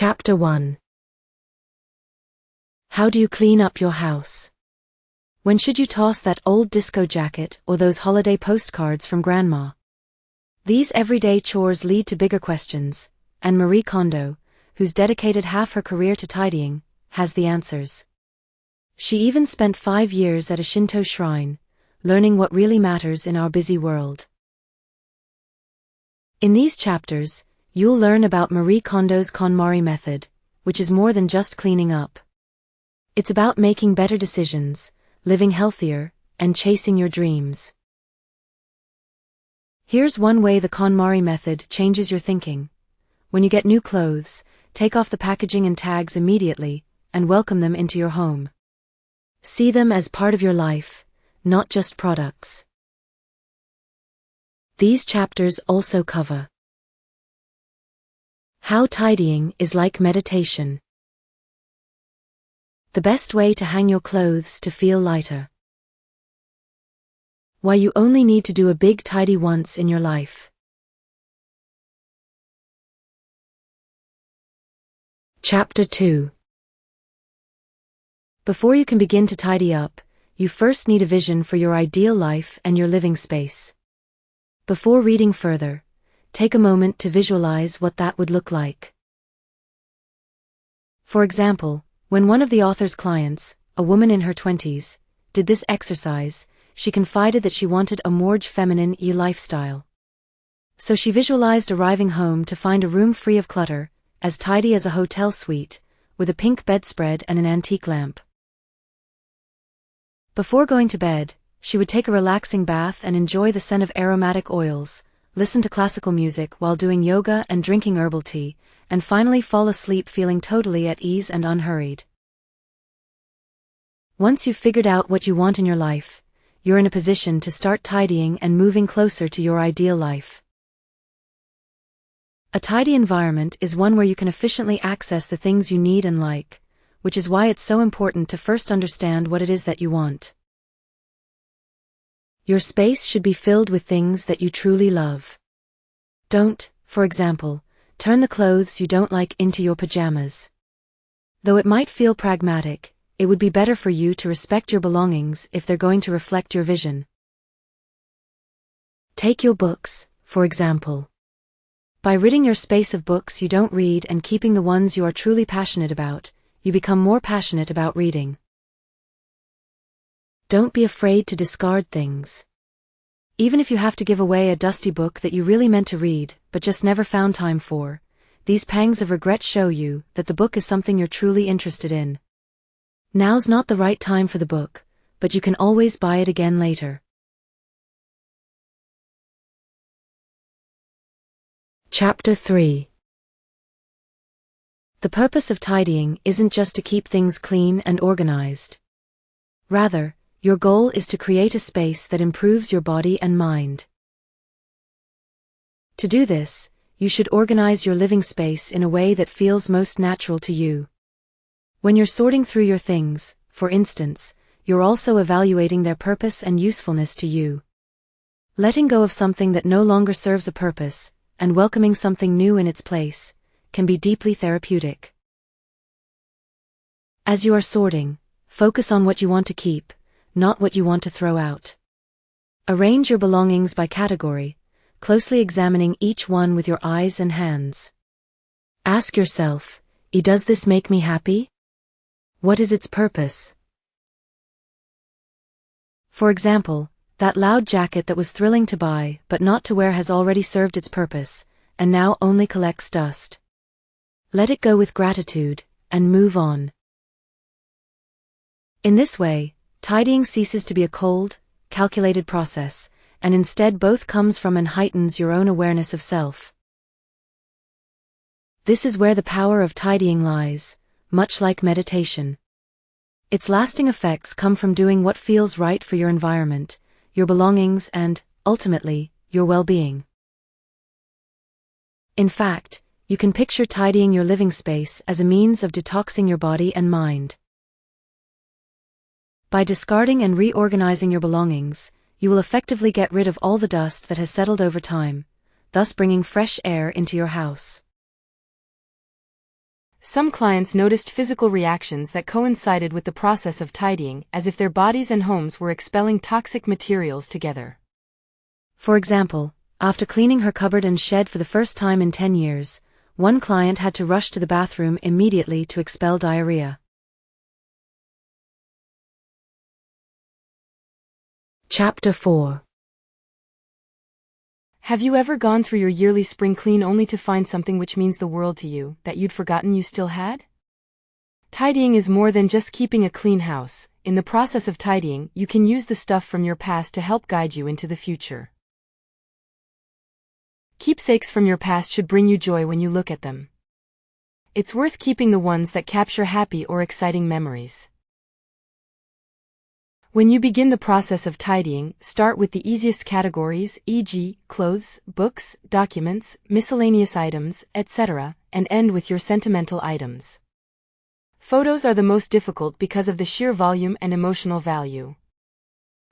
Chapter 1. How do you clean up your house? When should you toss that old disco jacket or those holiday postcards from Grandma? These everyday chores lead to bigger questions, and Marie Kondo, who's dedicated half her career to tidying, has the answers. She even spent 5 years at a Shinto shrine, learning what really matters in our busy world. In these chapters, you'll learn about Marie Kondo's KonMari method, which is more than just cleaning up. It's about making better decisions, living healthier, and chasing your dreams. Here's one way the KonMari method changes your thinking. When you get new clothes, take off the packaging and tags immediately, and welcome them into your home. See them as part of your life, not just products. These chapters also cover how tidying is like meditation. The best way to hang your clothes to feel lighter. Why you only need to do a big tidy once in your life. Chapter 2. Before you can begin to tidy up, you first need a vision for your ideal life and your living space. Before reading further, take a moment to visualize what that would look like. For example, when one of the author's clients, a woman in her 20s, did this exercise, she confided that she wanted a more feminine lifestyle. So she visualized arriving home to find a room free of clutter, as tidy as a hotel suite, with a pink bedspread and an antique lamp. Before going to bed, she would take a relaxing bath and enjoy the scent of aromatic oils, listen to classical music while doing yoga and drinking herbal tea, and finally fall asleep feeling totally at ease and unhurried. Once you've figured out what you want in your life, you're in a position to start tidying and moving closer to your ideal life. A tidy environment is one where you can efficiently access the things you need and like, which is why it's so important to first understand what it is that you want. Your space should be filled with things that you truly love. Don't, for example, turn the clothes you don't like into your pajamas. Though it might feel pragmatic, it would be better for you to respect your belongings if they're going to reflect your vision. Take your books, for example. By ridding your space of books you don't read and keeping the ones you are truly passionate about, you become more passionate about reading. Don't be afraid to discard things. Even if you have to give away a dusty book that you really meant to read, but just never found time for, these pangs of regret show you that the book is something you're truly interested in. Now's not the right time for the book, but you can always buy it again later. Chapter 3. The purpose of tidying isn't just to keep things clean and organized. Rather, your goal is to create a space that improves your body and mind. To do this, you should organize your living space in a way that feels most natural to you. When you're sorting through your things, for instance, you're also evaluating their purpose and usefulness to you. Letting go of something that no longer serves a purpose, and welcoming something new in its place, can be deeply therapeutic. As you are sorting, focus on what you want to keep, not what you want to throw out. Arrange your belongings by category, closely examining each one with your eyes and hands. Ask yourself, does this make me happy? What is its purpose? For example, that loud jacket that was thrilling to buy but not to wear has already served its purpose, and now only collects dust. Let it go with gratitude, and move on. In this way, tidying ceases to be a cold, calculated process, and instead both comes from and heightens your own awareness of self. This is where the power of tidying lies, much like meditation. Its lasting effects come from doing what feels right for your environment, your belongings and, ultimately, your well-being. In fact, you can picture tidying your living space as a means of detoxing your body and mind. By discarding and reorganizing your belongings, you will effectively get rid of all the dust that has settled over time, thus bringing fresh air into your house. Some clients noticed physical reactions that coincided with the process of tidying, as if their bodies and homes were expelling toxic materials together. For example, after cleaning her cupboard and shed for the first time in 10 years, one client had to rush to the bathroom immediately to expel diarrhea. Chapter 4. Have you ever gone through your yearly spring clean only to find something which means the world to you, that you'd forgotten you still had? Tidying is more than just keeping a clean house. In the process of tidying, you can use the stuff from your past to help guide you into the future. Keepsakes from your past should bring you joy when you look at them. It's worth keeping the ones that capture happy or exciting memories. When you begin the process of tidying, start with the easiest categories, e.g., clothes, books, documents, miscellaneous items, etc., and end with your sentimental items. Photos are the most difficult because of the sheer volume and emotional value.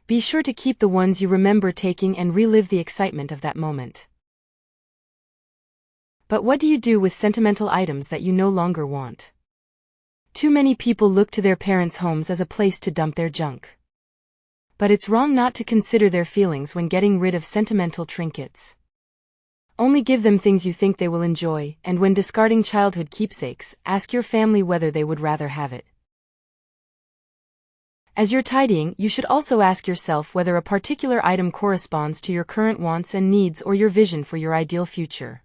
Be sure to keep the ones you remember taking and relive the excitement of that moment. But what do you do with sentimental items that you no longer want? Too many people look to their parents' homes as a place to dump their junk. But it's wrong not to consider their feelings when getting rid of sentimental trinkets. Only give them things you think they will enjoy, and when discarding childhood keepsakes, ask your family whether they would rather have it. As you're tidying, you should also ask yourself whether a particular item corresponds to your current wants and needs or your vision for your ideal future.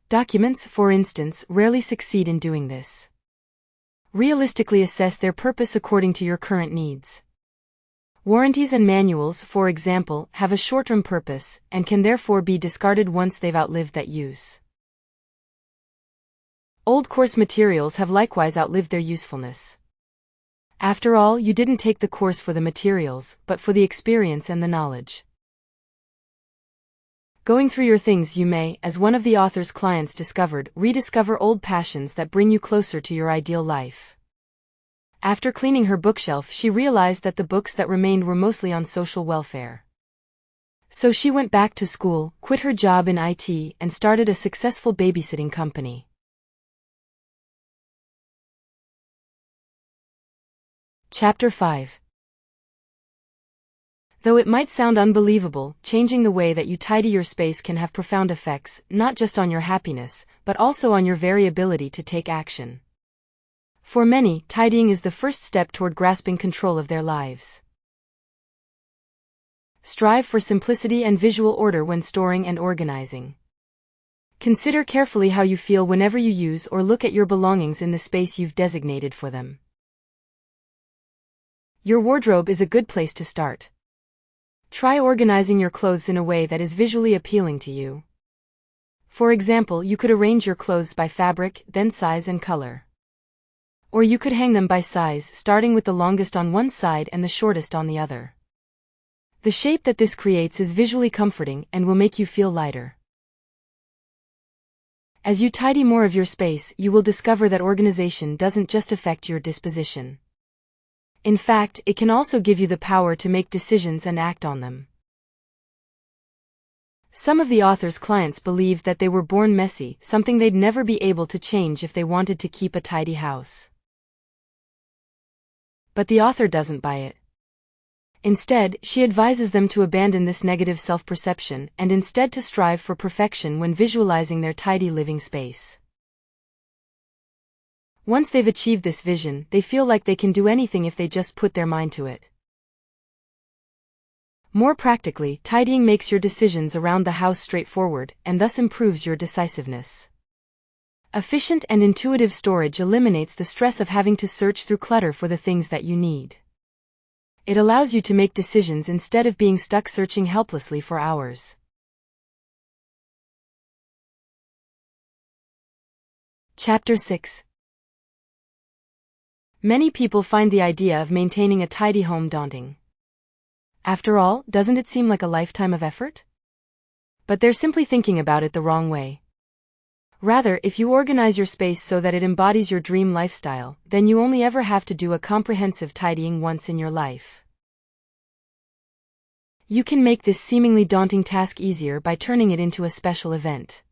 Documents, for instance, rarely succeed in doing this. Realistically assess their purpose according to your current needs. Warranties and manuals, for example, have a short-term purpose, and can therefore be discarded once they've outlived that use. Old course materials have likewise outlived their usefulness. After all, you didn't take the course for the materials, but for the experience and the knowledge. Going through your things, you may, as one of the author's clients discovered, rediscover old passions that bring you closer to your ideal life. After cleaning her bookshelf, she realized that the books that remained were mostly on social welfare. So she went back to school, quit her job in IT, and started a successful babysitting company. Chapter 5. Though it might sound unbelievable, changing the way that you tidy your space can have profound effects, not just on your happiness, but also on your very ability to take action. For many, tidying is the first step toward grasping control of their lives. Strive for simplicity and visual order when storing and organizing. Consider carefully how you feel whenever you use or look at your belongings in the space you've designated for them. Your wardrobe is a good place to start. Try organizing your clothes in a way that is visually appealing to you. For example, you could arrange your clothes by fabric, then size and color. Or you could hang them by size, starting with the longest on one side and the shortest on the other. The shape that this creates is visually comforting and will make you feel lighter. As you tidy more of your space, you will discover that organization doesn't just affect your disposition. In fact, it can also give you the power to make decisions and act on them. Some of the author's clients believed that they were born messy, something they'd never be able to change if they wanted to keep a tidy house. But the author doesn't buy it. Instead, she advises them to abandon this negative self-perception and instead to strive for perfection when visualizing their tidy living space. Once they've achieved this vision, they feel like they can do anything if they just put their mind to it. More practically, tidying makes your decisions around the house straightforward and thus improves your decisiveness. Efficient and intuitive storage eliminates the stress of having to search through clutter for the things that you need. It allows you to make decisions instead of being stuck searching helplessly for hours. Chapter 6. Many people find the idea of maintaining a tidy home daunting. After all, doesn't it seem like a lifetime of effort? But they're simply thinking about it the wrong way. Rather, if you organize your space so that it embodies your dream lifestyle, then you only ever have to do a comprehensive tidying once in your life. You can make this seemingly daunting task easier by turning it into a special event.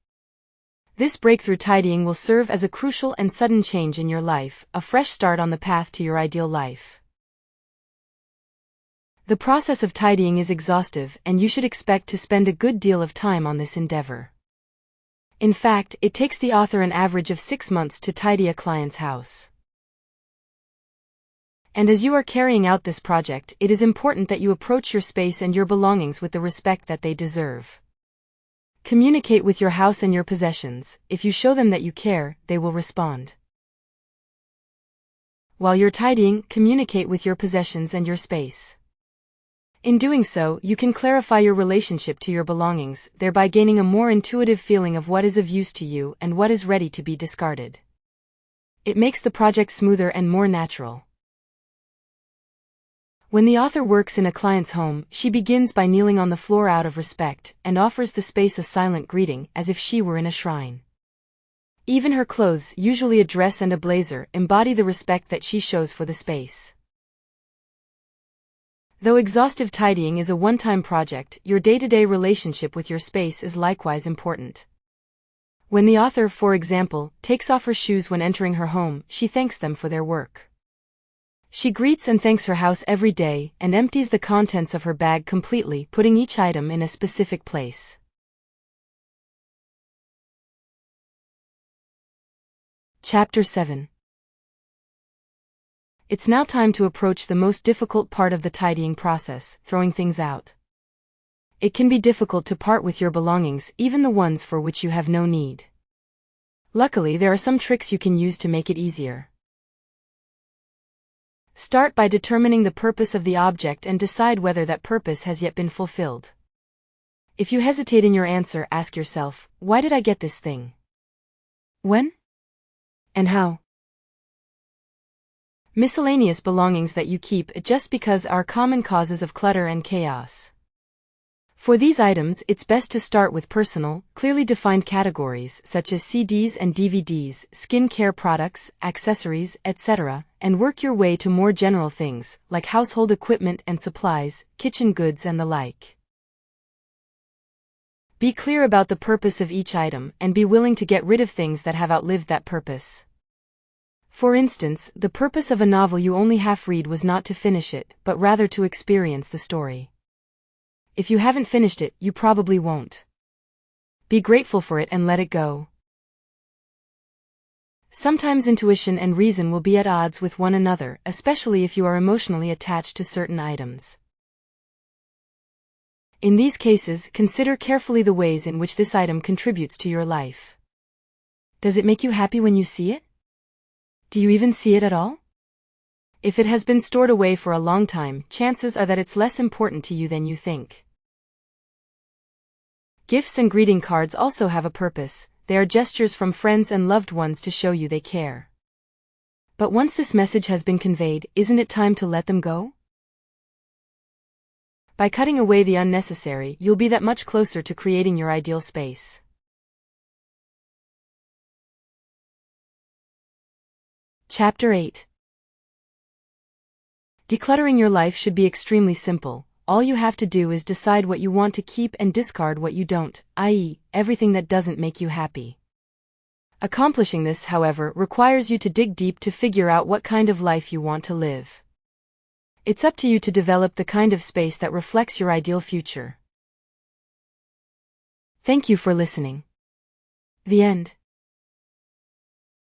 This breakthrough tidying will serve as a crucial and sudden change in your life, a fresh start on the path to your ideal life. The process of tidying is exhaustive, and you should expect to spend a good deal of time on this endeavor. In fact, it takes the author an average of 6 months to tidy a client's house. And as you are carrying out this project, it is important that you approach your space and your belongings with the respect that they deserve. Communicate with your house and your possessions. If you show them that you care, they will respond. While you're tidying, communicate with your possessions and your space. In doing so, you can clarify your relationship to your belongings, thereby gaining a more intuitive feeling of what is of use to you and what is ready to be discarded. It makes the project smoother and more natural. When the author works in a client's home, she begins by kneeling on the floor out of respect, and offers the space a silent greeting, as if she were in a shrine. Even her clothes, usually a dress and a blazer, embody the respect that she shows for the space. Though exhaustive tidying is a one-time project, your day-to-day relationship with your space is likewise important. When the author, for example, takes off her shoes when entering her home, she thanks them for their work. She greets and thanks her house every day, and empties the contents of her bag completely, putting each item in a specific place. Chapter 7. It's now time to approach the most difficult part of the tidying process, throwing things out. It can be difficult to part with your belongings, even the ones for which you have no need. Luckily, there are some tricks you can use to make it easier. Start by determining the purpose of the object and decide whether that purpose has yet been fulfilled. If you hesitate in your answer, ask yourself, why did I get this thing? When? And how? Miscellaneous belongings that you keep just because are common causes of clutter and chaos. For these items, it's best to start with personal, clearly defined categories such as CDs and DVDs, skincare products, accessories, etc., and work your way to more general things, like household equipment and supplies, kitchen goods and the like. Be clear about the purpose of each item, and be willing to get rid of things that have outlived that purpose. For instance, the purpose of a novel you only half read was not to finish it, but rather to experience the story. If you haven't finished it, you probably won't. Be grateful for it and let it go. Sometimes intuition and reason will be at odds with one another, especially if you are emotionally attached to certain items. In these cases, consider carefully the ways in which this item contributes to your life. Does it make you happy when you see it? Do you even see it at all? If it has been stored away for a long time, chances are that it's less important to you than you think. Gifts and greeting cards also have a purpose. They are gestures from friends and loved ones to show you they care. But once this message has been conveyed, isn't it time to let them go? By cutting away the unnecessary, you'll be that much closer to creating your ideal space. Chapter 8. Decluttering your life should be extremely simple. All you have to do is decide what you want to keep and discard what you don't, i.e., everything that doesn't make you happy. Accomplishing this, however, requires you to dig deep to figure out what kind of life you want to live. It's up to you to develop the kind of space that reflects your ideal future. Thank you for listening. The end.